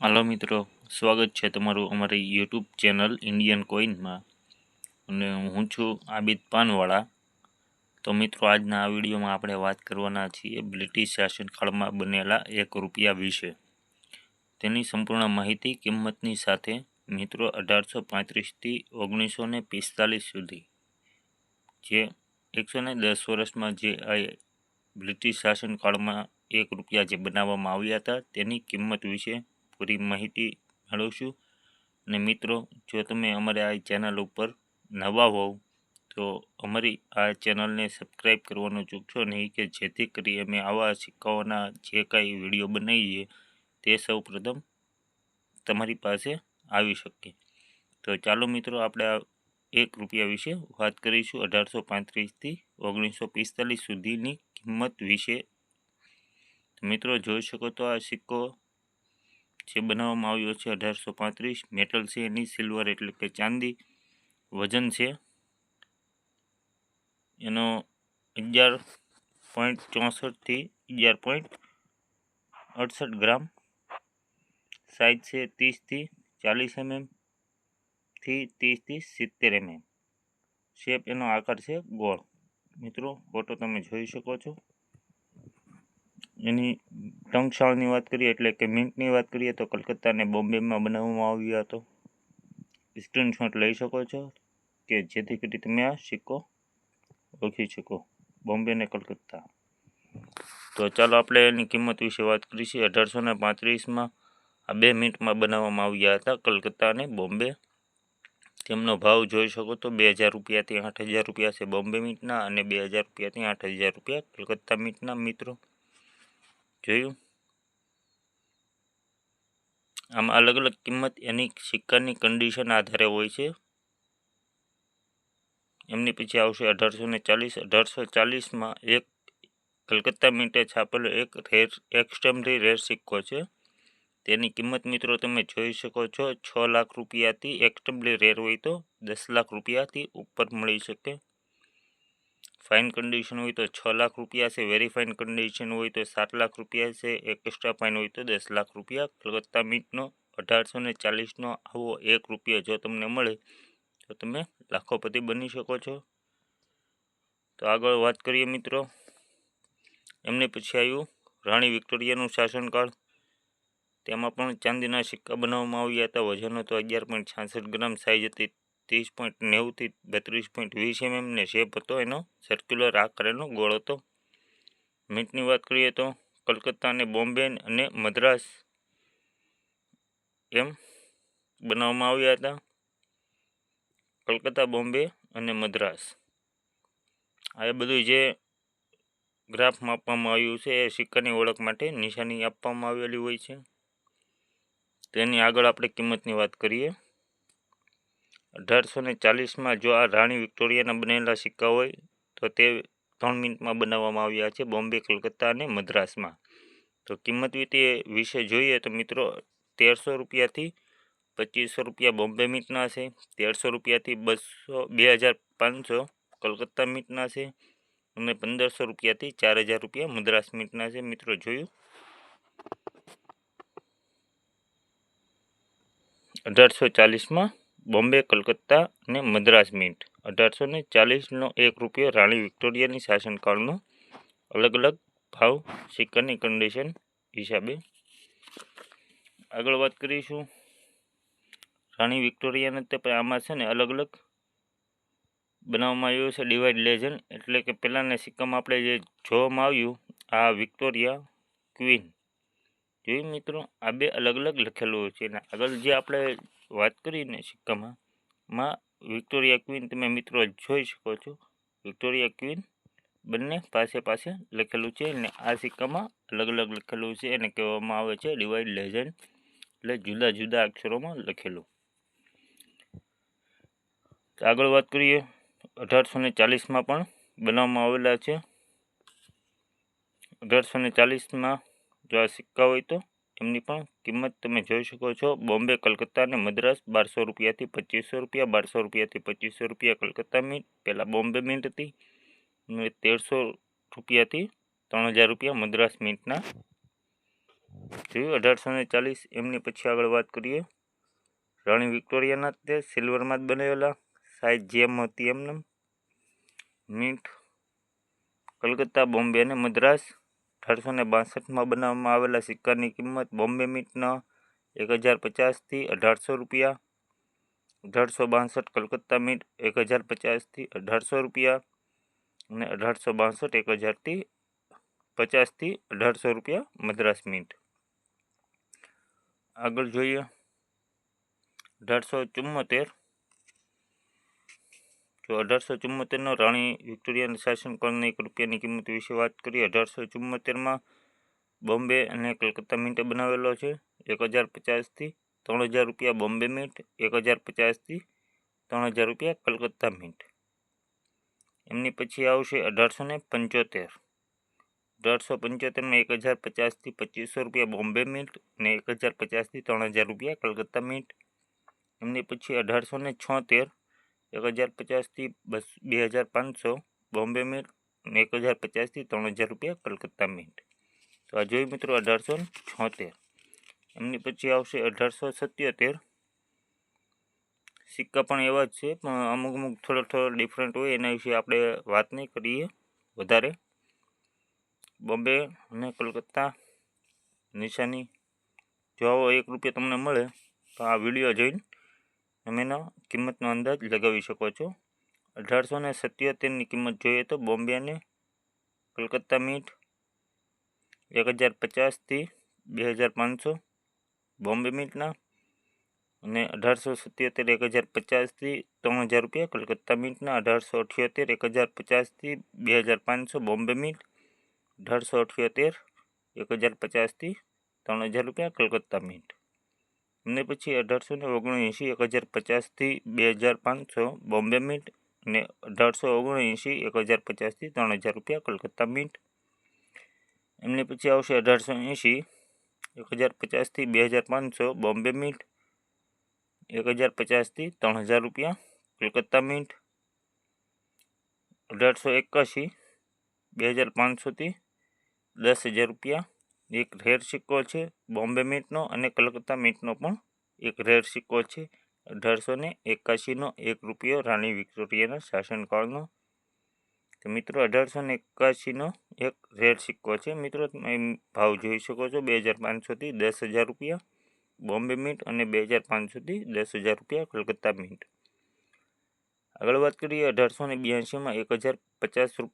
હાલો મિત્રો, સ્વાગત છે તમારું અમારી યુટ્યુબ ચેનલ ઇન્ડિયન કોઈનમાં અને હું છું આબિદ પાનવાળા. તો મિત્રો, આજના આ વિડીયોમાં આપણે વાત કરવાના છીએ બ્રિટિશ શાસનકાળમાં બનેલા 1 રૂપિયા વિશે. તેની સંપૂર્ણ માહિતી કિંમતની સાથે મિત્રો 1835થી 1945 સુધી જે 110 વર્ષમાં જે આ બ્રિટિશ શાસનકાળમાં 1 રૂપિયા જે બનાવવામાં આવ્યા હતા તેની કિંમત વિશે પૂરી માહિતી મેળવશું. અને મિત્રો, જો તમે અમારે આ ચેનલ ઉપર નવા હોવ તો અમારી આ ચેનલને સબસ્ક્રાઈબ કરવાનું ચૂકશો નહીં, કે જેથી કરી અમે આવા સિક્કાઓના જે કાંઈ વિડીયો બનાવીએ તે સૌ પ્રથમ તમારી પાસે આવી શકે. તો ચાલો મિત્રો, આપણે આ 1 રૂપિયા વિશે વાત કરીશું. 1835થી 1945 સુધીની કિંમત વિશે. મિત્રો, જોઈ શકો તો આ સિક્કો જે બનાવવામાં આવ્યો છે 1835, મેટલ છે એની સિલ્વર એટલે કે ચાંદી. વજન છે એનો 11.64થી 11.68 ગ્રામ. સાઇઝ છે 30થી 40 mm થી 30થી 70 mm. શેપ એનો આકાર છે ગોળ. મિત્રો, ફોટો તમે જોઈ શકો છો. એની ટંકશાળની વાત કરીએ એટલે કે મિન્ટની વાત કરીએ તો કલકત્તા અને બોમ્બેમાં બનાવવામાં આવ્યો હતો. સ્ક્રીનશોટ લઈ શકો છો કે જેથી કરી તમે આ સિક્કો ઓળખી શકો, બોમ્બે અને કલકત્તા. તો ચાલો આપણે એની કિંમત વિશે વાત કરીશું. 1835માં આ 2 મિનિટમાં બનાવવામાં આવ્યા હતા કલકત્તા અને બોમ્બે. તેમનો ભાવ જોઈ શકો તો 2000 રૂપિયાથી 8000 રૂપિયા છે બોમ્બે મિન્ટના અને 2000 રૂપિયાથી 8000 રૂપિયા કલકત્તા મિન્ટના. મિત્રો, જોયું? આમાં અલગ અલગ કિંમત એની સિક્કાની કન્ડિશન આધારે હોય છે. એમની પછી આવશે 1840. 1840માં એક કલકત્તા મિન્ટે છાપેલો એક એક્સ્ટ્રીમલી રેર સિક્કો છે. તેની કિંમત મિત્રો તમે જોઈ શકો છો 6 લાખ રૂપિયાથી એક્સ્ટ્રીમલી રેર હોય તો 10 લાખ રૂપિયાથી ઉપર મળી શકે. ફાઇન કન્ડિશન હોય તો 6 લાખ રૂપિયા છે. વેરી ફાઇન કન્ડિશન હોય તો 7 લાખ રૂપિયા છે. એક્સ્ટ્રા ફાઇન હોય તો 10 લાખ રૂપિયા. કલકત્તા મિન્ટનો 1840નો આવો 1 રૂપિયા જો તમને મળે તો તમે લાખોપતિ બની શકો છો. તો આગળ વાત કરીએ મિત્રો. એમને પછી આવ્યું રાણી વિક્ટોરિયાનું શાસનકાળ. તેમાં પણ ચાંદીના સિક્કા બનાવવામાં આવ્યા હતા. વજન હતો 11.66 ગ્રામ. સાઇઝ હતી 30.90થી 32.20 mm ને શેપ હતો એનો સર્ક્યુલર આકારનો ગોળ હતો. મિન્ટની વાત કરીએ તો કલકત્તા અને બોમ્બે અને મદ્રાસ એમ બનાવવામાં આવ્યા હતા. કલકત્તા, બોમ્બે અને મદ્રાસ. આ બધું જે ગ્રાફમાં આપવામાં આવ્યું છે એ સિક્કાની ઓળખ માટે નિશાની આપવામાં આવેલી હોય છે. તેની આગળ આપણે કિંમતની વાત કરીએ. 1840માં જો આ રાણી વિક્ટોરિયાના બનેલા સિક્કા હોય તો તે 3 મિનિટમાં બનાવવામાં આવ્યા છે બોમ્બે, કલકત્તા અને મદ્રાસમાં. તો કિંમત વિશે જોઈએ તો મિત્રો 1300 રૂપિયાથી 2500 રૂપિયા બોમ્બે મિન્ટના છે. 1300 રૂપિયાથી 2500 કલકત્તા મિન્ટના છે અને 1500 રૂપિયાથી 4000 રૂપિયા મદ્રાસ મિન્ટના છે. મિત્રો, જોયું? 1840માં બોમ્બે, કલકત્તા અને મદ્રાસ મિન્ટ. 1840નો 1 રૂપિયો રાણી વિક્ટોરિયાની શાસનકાળનો અલગ અલગ ભાવ સિક્કાની કન્ડિશન હિસાબે. આગળ વાત કરીશું રાણી વિક્ટોરિયાને. તે આમાં છે ને અલગ અલગ બનાવવામાં આવ્યું છે ડિવાઇડ લેજન્ડ. એટલે કે પહેલાંના સિક્કામાં આપણે જે જોવામાં આવ્યું આ વિક્ટોરિયા ક્વીન. જોયું મિત્રો? આ 2 અલગ અલગ લખેલું છે. અને આગળ જે આપણે વાત કરીને સિક્કામાં વિક્ટોરિયા ક્વીન તમે મિત્રો જોઈ શકો છો. વિક્ટોરિયા ક્વીન બંને પાસે લખેલું છે અને આ સિક્કામાં અલગ અલગ લખેલું છે. એને કહેવામાં આવે છે ડિવાઇડ લેજન્ડ, એટલે જુદા જુદા અક્ષરોમાં લખેલું. આગળ વાત કરીએ 1840માં પણ બનાવવામાં આવેલા છે. 1840માં જો આ સિક્કા હોય તો એમની પણ કિંમત તમે જોઈ શકો છો. બોમ્બે, કલકત્તા અને મદ્રાસ 1200 રૂપિયાથી 2500 રૂપિયા. 1200 રૂપિયાથી 2500 રૂપિયા કલકત્તા મિન્ટ. પહેલાં બોમ્બે મિન્ટ હતી અને 1300 રૂપિયાથી 3000 રૂપિયા મદ્રાસ મિન્ટના જોયું 1840. એમની પછી આગળ વાત કરીએ રાણી વિક્ટોરિયાના તે સિલ્વરમાં જ બનાવેલા, સાઇઝ જેમ હતી એમને. મીન્ટ કલકત્તા, બોમ્બે અને મદ્રાસ. 1862માં બનાવવામાં આવેલા સિક્કાની કિંમત બોમ્બે મીટના 1050થી 1800 રૂપિયા. 1862 કલકત્તા મીટ 1050થી 1800 રૂપિયા અને 1862 1050થી 1800 રૂપિયા મદ્રાસ મીટ. આગળ જોઈએ 1874. તો 1874નો રાણી વિક્ટોરિયાના શાસનકાળના 1 રૂપિયાની કિંમત વિશે વાત કરીએ. 1874માં બોમ્બે અને કલકત્તા મીટે બનાવેલો છે. 1050થી 3000 રૂપિયા બોમ્બે મીટ, 1050થી 3000 રૂપિયા કલકત્તા મીટ. એમની પછી આવશે 1875. 1875માં 1050થી 2500 રૂપિયા બોમ્બે મીટ અને 1050થી 3000 રૂપિયા કલકત્તા મીટ. એમની પછી 1876 1050થી 2500 બોમ્બે મીટ અને 1050થી 3000 રૂપિયા કલકત્તા મીટ. તો આ જોઈ મિત્રો 1876. એમની પછી આવશે 1877. સિક્કા પણ એવા જ છે, પણ અમુક થોડો ડિફરન્ટ હોય, એના વિશે આપણે વાત નહીં કરીએ વધારે. બોમ્બે અને કલકત્તા નિશાની જો આવો 1 રૂપિયા તમને મળે તો આ વિડીયો જોઈને તમે એનો કિંમતનો અંદાજ લગાવી શકો છો. 1877ની કિંમત જોઈએ તો બોમ્બે અને કલકત્તા મીટ 1050થી 2500 બોમ્બે મીટના અને 1877 1050થી 3000 રૂપિયા કલકત્તા મીટના. 1878 1050થી 2500 બોમ્બે મીટ, 1878 1050થી 3000 રૂપિયા કલકત્તા મીટ. એમને પછી 1879 1050થી 2500 બોમ્બે મીટ અને 1879 1050થી 3000 રૂપિયા કલકત્તા મીટ. એમની પછી આવશે 1880 1050થી 2500 બોમ્બે મીટ, 1050થી 3000 રૂપિયા કલકત્તા મીટ. 1881 2500થી 10,000 રૂપિયા. એક રેર સિક્કો છે બોમ્બે મીટનો અને કલકત્તા મીટનો પણ એક રેર સિક્કો છે. 1881નો 1 રૂપિયો રાણી વિક્ટોરિયાના શાસનકાળનો. તો મિત્રો 1881નો એક રેર સિક્કો છે. મિત્રો તમે ભાવ જોઈ શકો છો 2500થી 10,000 રૂપિયા બોમ્બે મીટ અને 2500થી 10,000 રૂપિયા કલકત્તા મીટ. આગળ વાત કરીએ 1882માં 1050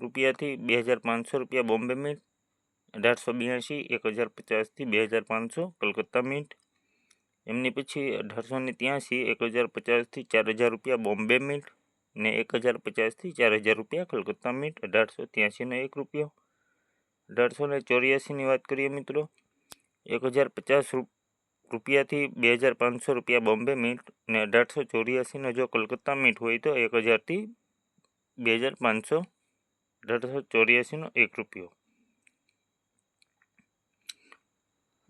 રૂપિયાથી 2500 રૂપિયા બોમ્બે મીટ, 1882 1050થી 2500 કલકત્તા મીટ. એમની પછી 1883 1050થી 4000 રૂપિયા બોમ્બે મીટ ને 1050થી 4000 રૂપિયા કલકત્તા મીટ. 1883નો 1 રૂપિયો. 1884ની વાત કરીએ મિત્રો 1050 રૂપિયાથી 2500 રૂપિયા બોમ્બે મીટ ને 1884નો જો કલકત્તા મીટ હોય તો 1000થી 2500. 1884નો 1 રૂપિયો.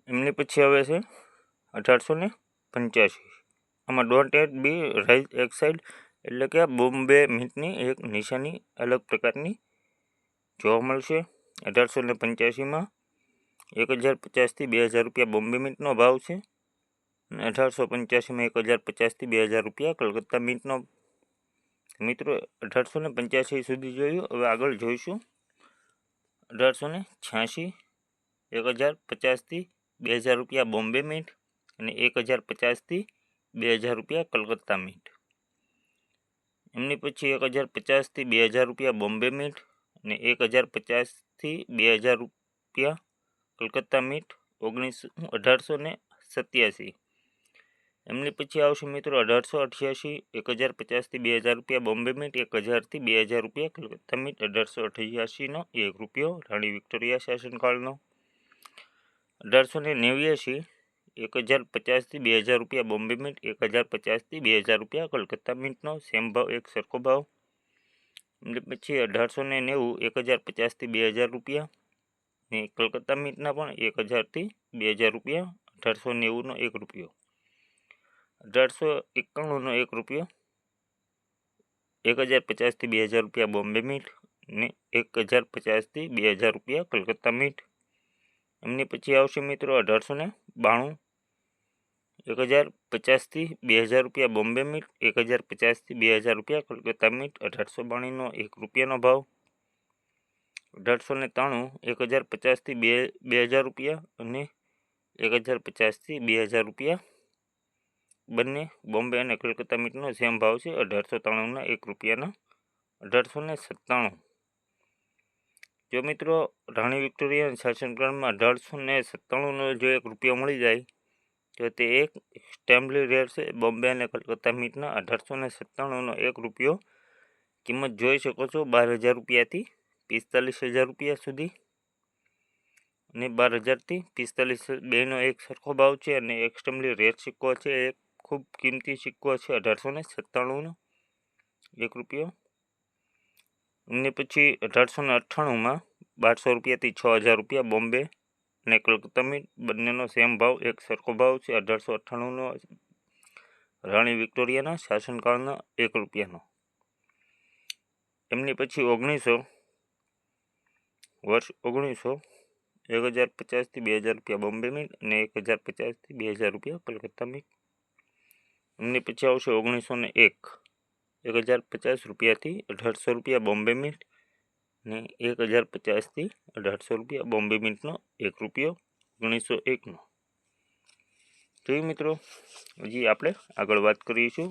એમની પછી આવે છે 1885. આમાં ડોન્ટ એટ બી રાઇઝ એક સાઈડ, એટલે કે બોમ્બે મીટની એક નિશાની અલગ પ્રકારની જોવા મળશે. 1885માં 1050થી 2000 રૂપિયા બોમ્બે મીટનો ભાવ છે અને 1885માં 1050થી 2000 રૂપિયા કલકત્તા મીટનો. મિત્રો 1885 સુધી જોયું. હવે આગળ જોઈશું 1886 1050થી 2000 રૂપિયા બોમ્બે મીટ અને 1050થી 2000 રૂપિયા કલકત્તા મીટ. એમની પછી 1050થી 2000 રૂપિયા બોમ્બે મીટ અને 1050થી 2000 રૂપિયા કલકત્તા મીટ 1887. એમની પછી આવશે મિત્રો 1888 1050થી 2000 રૂપિયા બોમ્બે મીટ, 1000થી 2000 રૂપિયા કલકત્તા મીટ. 1888નો 1 રૂપિયો રાણી વિક્ટોરિયા શાસનકાળનો. 1889 1050થી 2000 રૂપિયા બોમ્બે મીટ, 1050થી 2000 રૂપિયા કલકત્તા મીટનો સેમ ભાવ, એક સરખો ભાવ. એમની પછી 1890 1050થી 2000 રૂપિયા ને કલકત્તા મીટના પણ 1000થી 2000 રૂપિયા. 1890નો 1 રૂપિયો. 1891નો 1 રૂપિયો 1050થી 2000 રૂપિયા બોમ્બે મીટ ને 1050થી 2000 રૂપિયા કલકત્તા મીટ. એમની પછી આવશે મિત્રો 1892, 1050થી 2000 રૂપિયા બોમ્બે મિન્ટ, 1050થી 2000 રૂપિયા કલકત્તા મિન્ટ, 1892નો 1 રૂપિયાનો ભાવ, 1893 1050થી 2000 રૂપિયા અને 1050થી 2000 રૂપિયા બંને બોમ્બે અને કલકત્તા મિન્ટનો સેમ ભાવ છે 1893ના 1 રૂપિયાના. 1897 જો મિત્રો રાણી વિક્ટોરિયાના શાસનકાળમાં 1897નો જો 1 રૂપિયો મળી જાય તો તે એક સ્ટેમ્પલી રેટ છે બોમ્બે અને કલકત્તા મિન્ટના. 1897નો 1 રૂપિયો કિંમત જોઈ શકો છો 12,000 રૂપિયાથી 45,000 રૂપિયા સુધી, અને 12,000થી 45 બેનો એક સરખો ભાવ છે અને એક સ્ટેમ્પલી રેટ સિક્કો છે, એક ખૂબ કિંમતી સિક્કો છે 1897નો 1 રૂપિયો. એમની પછી 1898માં 1200 રૂપિયાથી 6,000 રૂપિયા બોમ્બે અને કલકત્તા મિન્ટ બંનેનો સેમ ભાવ એક સરખો ભાવ છે 1898નો રાણી વિક્ટોરિયાના શાસનકાળના 1 રૂપિયાનો. એમની પછી 1900 વર્ષ 1900 1050થી 2000 રૂપિયા બોમ્બે મિન્ટ અને 1050થી 2000 રૂપિયા કલકત્તા મિન્ટ. એમની પછી આવશે 1901 1050 રૂપિયાથી 1800 રૂપિયા બોમ્બે મિન્ટ અને 1050થી 1800 રૂપિયા બોમ્બે મિન્ટનો 1 રૂપિયો 1901નો. જોયું મિત્રો, હજી આપણે આગળ વાત કરીશું.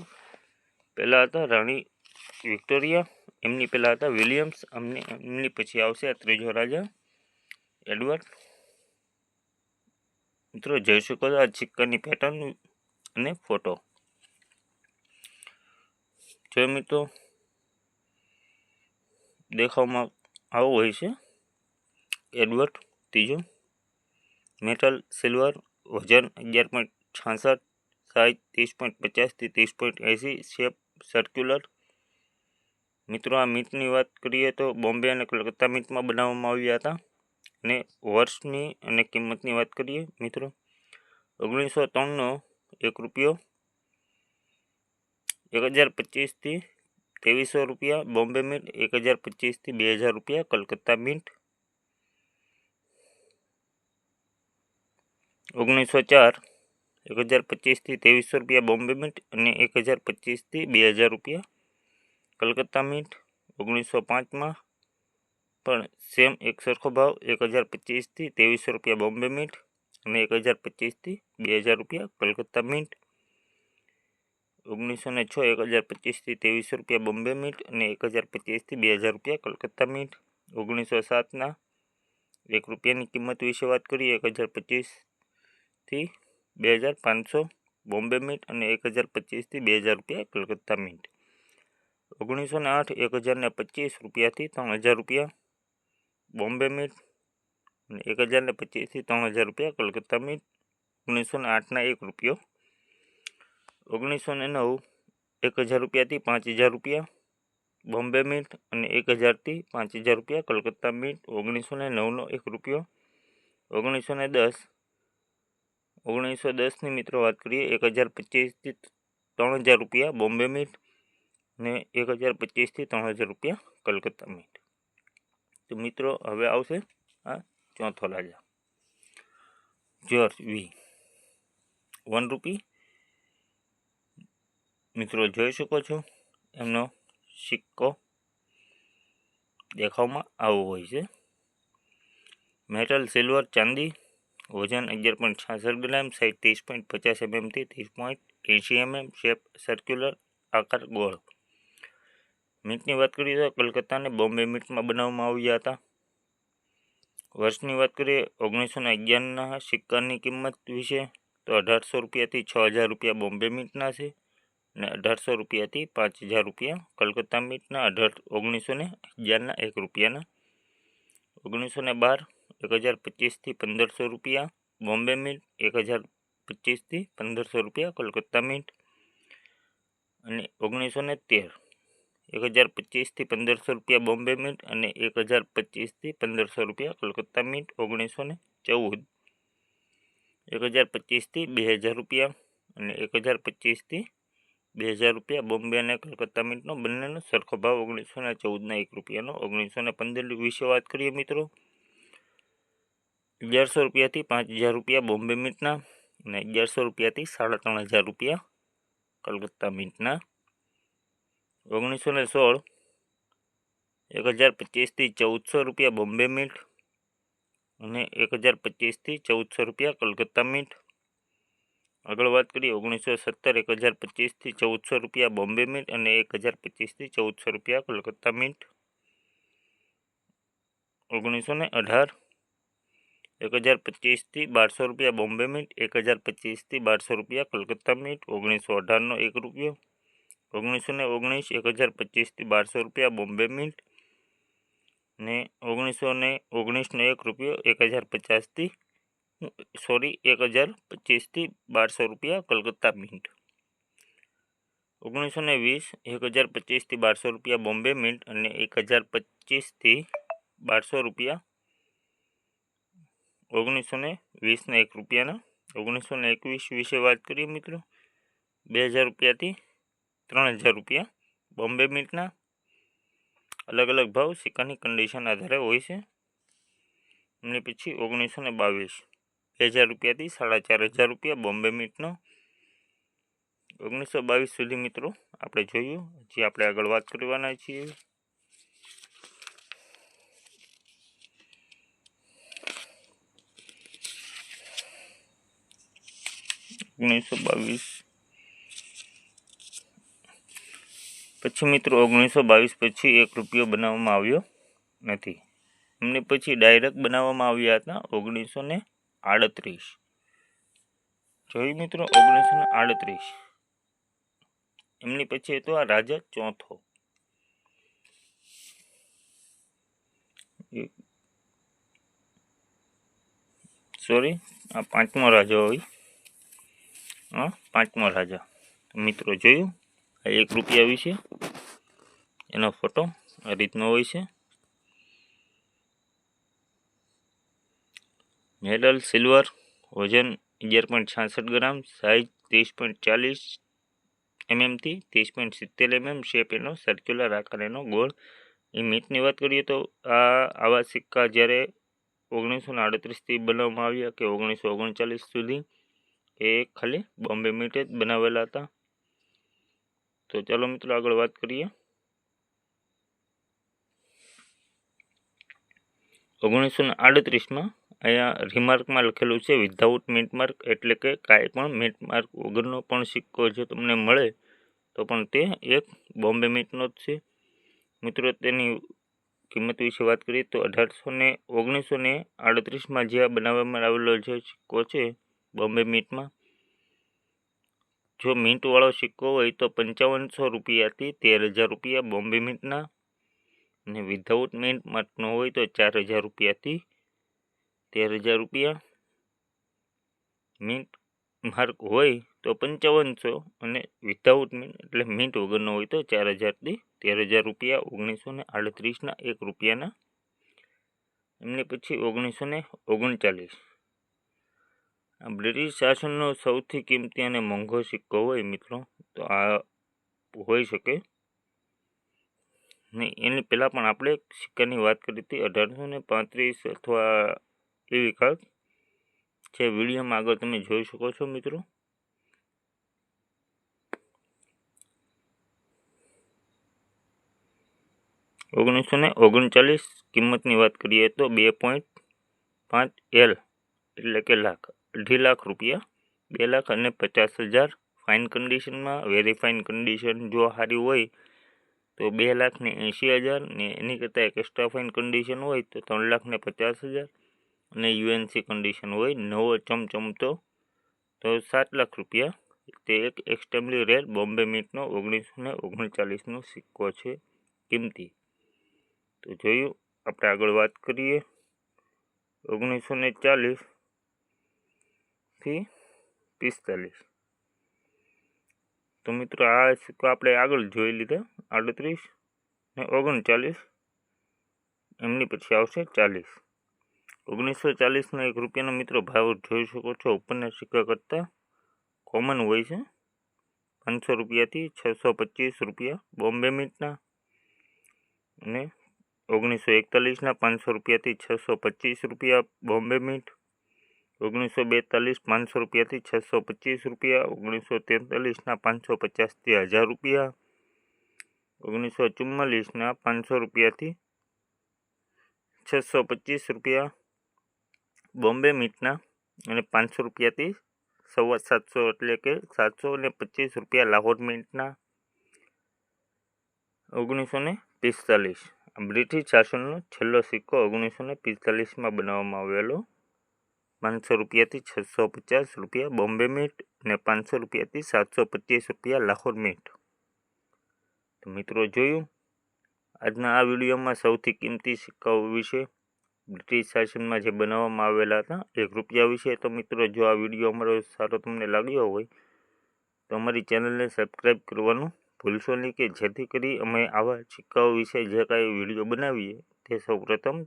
પહેલાં હતા રાણી વિક્ટોરિયા, એમની પહેલાં હતા વિલિયમ્સ, એમની પછી આવશે આ ત્રીજો રાજા એડવર્ડ. મિત્રો જોઈ શકો છો આ સિક્કાની પેટર્ન અને ફોટો. જો મિત્રો દેખાવમાં આવો હોય છે એડવર્ડ ત્રીજો. મેટલ સિલ્વર, વજન 11.66, સાઇઝ 30.50થી 30.80, શેપ સર્ક્યુલર. મિત્રો આ મિન્ટની વાત કરીએ તો બોમ્બે અને કલકત્તા મિન્ટમાં બનાવવામાં આવ્યા હતા. અને વર્ષની અને કિંમતની વાત કરીએ મિત્રો 1903નો 1 રૂપિયો 1025થી 2300 રૂપિયા બોમ્બે મિન્ટ, 1025થી 2000 રૂપિયા કલકત્તા મિન્ટ. 1904 1025થી 2300 રૂપિયા બોમ્બે મિન્ટ અને 1025થી 2000 રૂપિયા કલકત્તા મિન્ટ. 1905માં પણ સેમ એક સરખો ભાવ 1025થી 2300 રૂપિયા બોમ્બે મિન્ટ અને 1025થી 2000 રૂપિયા કલકત્તા મિન્ટ. 1906 1025થી 2300 રૂપિયા બોમ્બે મિન્ટ અને 1025થી 2000 રૂપિયા કલકત્તા મિન્ટ. 1907ના 1 રૂપિયાની કિંમત વિશે વાત કરીએ 1025થી 2500 બોમ્બે મિન્ટ અને 1025થી 2000 રૂપિયા કલકત્તા મિન્ટ. 1908 1025 રૂપિયાથી 3000 રૂપિયા બોમ્બે મિન્ટ અને 1025થી 3000 રૂપિયા કલકત્તા મિન્ટ. 1908ના 1 રૂપિયો. 1909 1000 રૂપિયાથી 5000 રૂપિયા બોમ્બે મિન્ટ અને 1000થી 5000 રૂપિયા કલકત્તા મિન્ટ. 1909નો 1 રૂપિયો. 1910ની મિત્રો વાત કરીએ 1025થી 3000 રૂપિયા બોમ્બે મિન્ટ અને 1025થી 3000 રૂપિયા કલકત્તા મિન્ટ. તો મિત્રો હવે આવશે આ ચોથો રાજા જ્યોર્જ વી 1 રૂપી. મિત્રો જોઈ શકો છો એમનો સિક્કો દેખાવમાં આવો હોય છે. મેટલ સિલ્વર ચાંદી, વજન 11.66 ગ્રામ, સાઇઝ 30.50 mm થી 30.80 mm, શેપ સર્ક્યુલર, આકાર ગોળ. મિન્ટની વાત કરીએ તો કલકત્તા અને બોમ્બે મિન્ટમાં બનાવવામાં આવ્યા હતા. વર્ષની વાત કરીએ 1911ના સિક્કાની કિંમત વિશે તો 1800 રૂપિયાથી 6000 રૂપિયા બોમ્બે મિન્ટના છે અને 1800 રૂપિયાથી 5000 રૂપિયા કલકત્તા મિન્ટના. 1911ના 1 રૂપિયાના. 1912 1025થી 1500 રૂપિયા બોમ્બે મિન્ટ, 1025થી 1500 રૂપિયા કલકત્તા મિન્ટ. અને 1913 1025થી 1500 રૂપિયા બોમ્બે મિન્ટ અને 1025થી 1500 રૂપિયા કલકત્તા મિન્ટ. 1914 1025થી 2000 રૂપિયા અને 1025થી 2000 રૂપિયા બોમ્બે અને કલકત્તા મિન્ટનો બંનેનો સરખો ભાવ 1914ના 1 રૂપિયાનો. 1915 વિશે વાત કરીએ મિત્રો 1100 રૂપિયાથી 5000 રૂપિયા બોમ્બે મિન્ટના અને 1100 રૂપિયાથી 3500 રૂપિયા કલકત્તા મિન્ટના. 1916 1025થી 1400 રૂપિયા બોમ્બે મિન્ટ અને 1025થી 1400 રૂપિયા કલકત્તા મિન્ટ. આગળ વાત કરીએ 1917 1025થી 1400 રૂપિયા બોમ્બે મિન્ટ અને 1025થી 1400 રૂપિયા કલકત્તા મિન્ટ. 1918 1025થી 1200 રૂપિયા બોમ્બે મિન્ટ 1025થી 1200 રૂપિયા કલકત્તા મિન્ટ. 1918નો 1 રૂપિયો. 1919 1025થી 1200 રૂપિયા બોમ્બે મિન્ટ ને 1919નો 1 રૂપિયો 1025થી 1200 રૂપિયા કલકત્તા મિન્ટ. 1920 1025થી 1200 રૂપિયા બોમ્બે મિન્ટ અને 1025થી 1200 રૂપિયા. 1920ના 1 રૂપિયાના. 1921 વિશે વાત કરીએ મિત્રો 2000 રૂપિયાથી 3000 રૂપિયા બોમ્બે મિન્ટના. અલગ અલગ ભાવ સિક્કાની કન્ડિશન આધારે હોય છે. અને પછી 1922 2000 રૂપિયાથી 4500 રૂપિયા બોમ્બે મિન્ટનો. 1922 સુધી મિત્રો આપણે જોયું. જે આપણે આગળ વાત કરવાના છીએ 1922 પછી મિત્રો 1922 પછી 1 રૂપિયો બનાવવામાં આવ્યો નથી. એમને પછી ડાયરેક્ટ બનાવવામાં આવ્યા હતા 1938. જોયું મિત્રો 1938. એમની પછી હતો આ રાજા ચોથો. સોરી આ પાંચમો રાજા હોય. પાંચમો રાજા. મિત્રો જોયું આ 1 રૂપિયા વિશે એનો ફોટો આ રીતનો હોય છે. મેડલ સિલ્વર, વજન 11.66 ગ્રામ, સાઇઝ 30.40 mm થી 30.70 mm, શેપ એનો સર્ક્યુલર આકાર એનો ગોળ. એ મિન્ટની વાત કરીએ તો આવા સિક્કા જ્યારે 1938થી બનાવવામાં આવ્યા કે 1939 સુધી એ ખાલી બોમ્બે મિન્ટ જ બનાવેલા હતા. તો ચાલો મિત્રો આગળ વાત કરીએ 1938માં. અહીંયા રિમાર્કમાં લખેલું છે વિધાઉટ મિન્ટ માર્ક, એટલે કે કાંઈ પણ મિન્ટ માર્ક વગરનો પણ સિક્કો જો તમને મળે તો પણ તે એક બોમ્બે મિન્ટનો જ છે. મિત્રો તેની કિંમત વિશે વાત કરીએ તો 1938માં જે બનાવવામાં આવેલો જે સિક્કો છે બોમ્બે મિન્ટમાં, જો મિન્ટવાળો સિક્કો હોય તો 5500 રૂપિયાથી 13000 રૂપિયા બોમ્બે મિન્ટના અને વિધાઉટ મિન્ટ માર્કનો હોય તો 4000 રૂપિયાથી 13000 રૂપિયા. મિન્ટ માર્ક હોય તો 5500 અને વિધાઉટ મિન્ટ એટલે મિન્ટ વગરનો હોય તો 4000થી 13000 રૂપિયા 1938ના 1 રૂપિયાના. એમને પછી 1939 આ બ્રિટિશ શાસનનો સૌથી કિંમતી અને મોંઘો સિક્કો હોય મિત્રો તો આ હોઈ શકે. ને એની પહેલાં પણ આપણે સિક્કાની વાત કરી હતી 1835 અથવા એવી કાંક, જે વિડીયોમાં આગળ તમે જોઈ શકો છો મિત્રો. $1939 કિંમતની વાત કરીએ તો 2.5 L એટલે કે લાખ, 2.5 લાખ રૂપિયા, 2,50,000 ફાઇન કન્ડિશનમાં. વેરી ફાઇન કન્ડિશન જો સારી હોય તો 2,80,000 ને એની કરતાં એક એક્સ્ટ્રા ફાઇન કન્ડિશન હોય તો 3,50,000 અને યુએનસી કન્ડિશન હોય નવો ચમચમતો તો 7 લાખ રૂપિયા. તે એક એક્સ્ટ્રીમલી રેર બોમ્બે મિન્ટનો 1939નો સિક્કો છે કિંમતી. તો જોયું. આપણે આગળ વાત કરીએ 1940થી 45. તો મિત્રો આ સિક્કો આપણે આગળ જોઈ લીધા 38 ને 39. એમની પછી આવશે 40. 1940નો 1 રૂપિયાનો મિત્રો ભાવ જોઈ શકો છો ઉપરના સિક્કા કરતાં કોમન હોય છે 500 રૂપિયાથી 625 રૂપિયા બોમ્બે મિન્ટના અને 1941ના 500 રૂપિયાથી 625 રૂપિયા બોમ્બે મિન્ટ, 1942 500 રૂપિયાથી 625 રૂપિયા, 1943ના 550થી 1000 રૂપિયા, 1944ના 500 રૂપિયાથી 625 રૂપિયા બોમ્બે મિન્ટના અને 500 રૂપિયાથી 750 એટલે કે 725 રૂપિયા લાહોર મિન્ટના. 1945 બ્રિટિશ શાસનનો છેલ્લો સિક્કો 1945માં બનાવવામાં આવેલો 500 રૂપિયાથી 650 રૂપિયા બોમ્બે મિન્ટ અને 500 રૂપિયાથી 725 રૂપિયા લાહોર મિન્ટ. તો મિત્રો જોયું આજના આ વિડીયોમાં સૌથી કિંમતી સિક્કાઓ વિશે, બ્રિટિશ શાસનમાં જે બનાવવામાં આવેલા હતા 1 રૂપિયા વિશે. તો મિત્રો જો આ વિડીયો અમારો સારો તમને લાગ્યો હોય તો અમારી ચેનલને સબસ્ક્રાઈબ કરવાનું ભૂલશો નહીં, કે જેથી કરી અમે આવા સિક્કાઓ વિશે જે કાંઈ વિડીયો બનાવીએ તે સૌપ્રથમ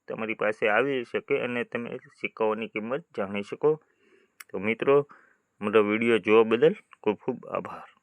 તમારી પાસે આવી શકે અને તમે સિક્કાઓની કિંમત જાણી શકો. તો મિત્રો અમારો વિડીયો જોવા બદલ ખૂબ ખૂબ આભાર.